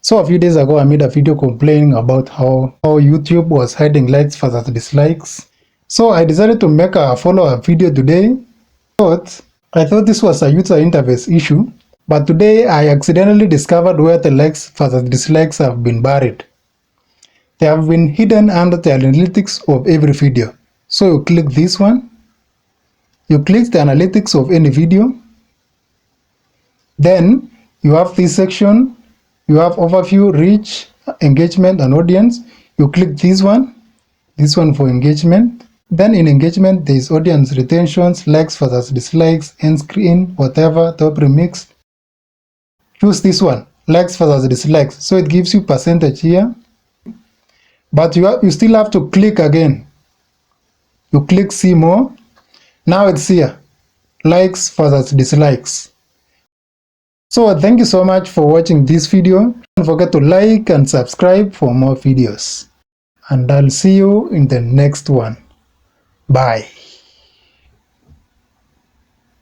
So a few days ago, I made a video complaining about how YouTube was hiding likes versus dislikes. So I decided to make a follow-up video today. I thought this was a user interface issue, but today I accidentally discovered where the likes versus dislikes have been buried. They have been hidden under the analytics of every video. So you click this one, you click the analytics of any video, then you have this section. You have overview, reach, engagement, and audience. You click this one for engagement. Then in engagement, there is audience retentions, likes versus dislikes, end screen, whatever, top remix. Choose this one, likes versus dislikes. So it gives you percentage here. But you still have to click again. You click see more. Now it's here, likes versus dislikes. So thank you so much for watching this video. Don't forget to like and subscribe for more videos. And I'll see you in the next one. Bye.